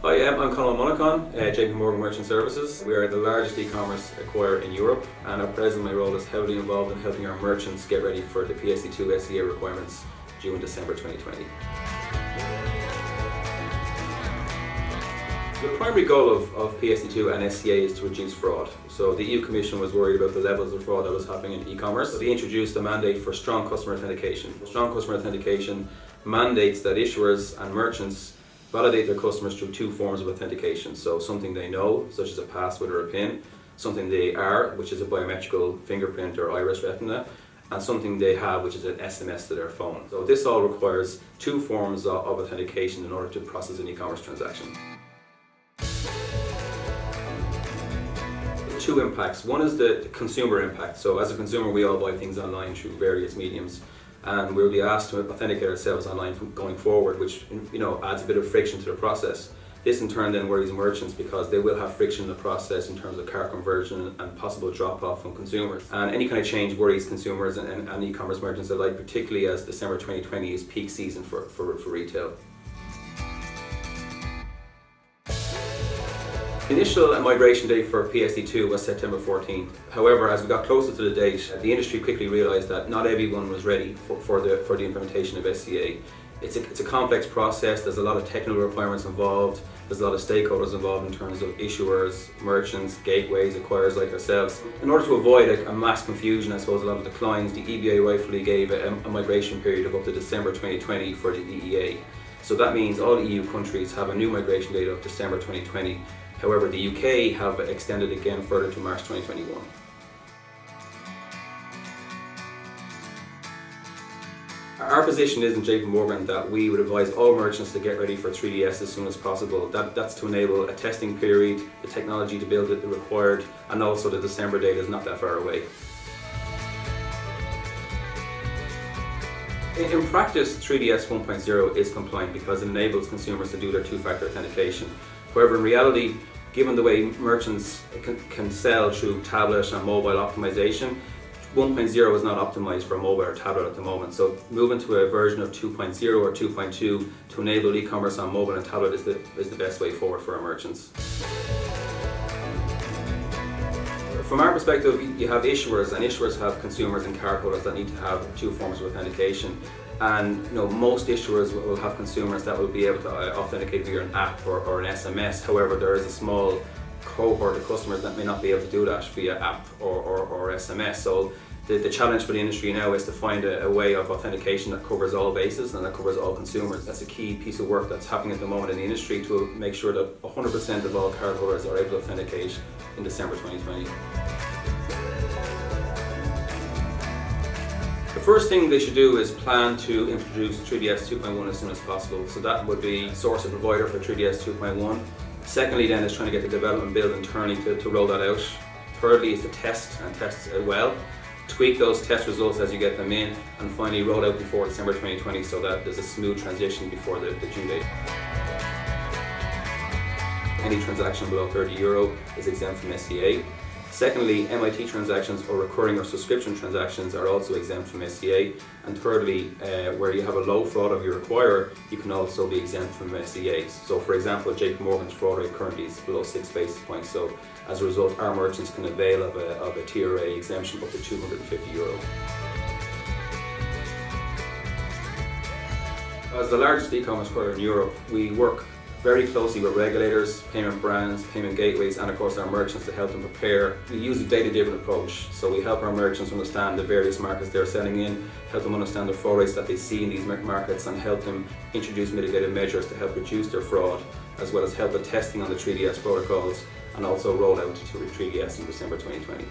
Hi, I'm Conal Mullican, JP Morgan Merchant Services. We are the largest e-commerce acquirer in Europe, and at present my role is heavily involved in helping our merchants get ready for the PSD2 SCA requirements due in December 2020. The primary goal of PSD2 and SCA is to reduce fraud. So the EU Commission was worried about the levels of fraud that was happening in e-commerce. So they introduced a mandate for strong customer authentication. Strong customer authentication mandates that issuers and merchants validate their customers through two forms of authentication. So something they know, such as a password or a PIN, something they are, which is a biometrical fingerprint or iris retina, and something they have, which is an SMS to their phone. So this all requires two forms of authentication in order to process an e-commerce transaction. Two impacts. One is the consumer impact. So as a consumer, we all buy things online through various mediums, and we'll be asked to authenticate ourselves online from going forward, which adds a bit of friction to the process. This in turn then worries merchants because they will have friction in the process in terms of cart conversion and possible drop-off from consumers. And any kind of change worries consumers and e-commerce merchants alike, particularly as December 2020 is peak season for retail. The initial migration date for PSD2 was September 14th. However, as we got closer to the date, the industry quickly realised that not everyone was ready for the implementation of SCA. It's a complex process. There's a lot of technical requirements involved. There's a lot of stakeholders involved in terms of issuers, merchants, gateways, acquirers like ourselves. In order to avoid a mass confusion, I suppose, a lot of declines, the EBA rightfully gave a migration period of up to December 2020 for the EEA. So that means all EU countries have a new migration date of December 2020. However, the UK have extended again further to March 2021. Our position is in JP Morgan that we would advise all merchants to get ready for 3DS as soon as possible. That's to enable a testing period, the technology to build it required, and also the December date is not that far away. In practice, 3DS 1.0 is compliant because it enables consumers to do their two-factor authentication. However, in reality, given the way merchants can sell through tablet and mobile optimization, 1.0 is not optimized for mobile or tablet at the moment. So moving to a version of 2.0 or 2.2 to enable e-commerce on mobile and tablet is the best way forward for our merchants. From our perspective, you have issuers, and issuers have consumers and cardholders that need to have two forms of authentication. And most issuers will have consumers that will be able to authenticate via an app or an SMS. However, there is a small cohort of customers that may not be able to do that via app or SMS. So the challenge for the industry now is to find a way of authentication that covers all bases and that covers all consumers. That's a key piece of work that's happening at the moment in the industry to make sure that 100% of all cardholders are able to authenticate in December 2020. The first thing they should do is plan to introduce 3DS 2.1 as soon as possible. So that would be source a provider for 3DS 2.1. Secondly then is trying to get the development build internally to roll that out. Thirdly is to test well. Tweak those test results as you get them in, and finally roll out before December 2020 so that there's a smooth transition before the due date. Any transaction below €30 is exempt from SCA. Secondly, MIT transactions or recurring or subscription transactions are also exempt from SCA. And thirdly, where you have a low fraud of your acquirer, you can also be exempt from SCA. So for example, JP Morgan's fraud rate currently is below 6 basis points. So as a result, our merchants can avail of a TRA exemption up to €250. As the largest e-commerce acquirer in Europe, we work very closely with regulators, payment brands, payment gateways, and of course our merchants to help them prepare. We use a data-driven approach, so we help our merchants understand the various markets they're selling in, help them understand the fraud rates that they see in these markets, and help them introduce mitigated measures to help reduce their fraud, as well as help with testing on the 3DS protocols, and also roll out to 3DS in December 2020.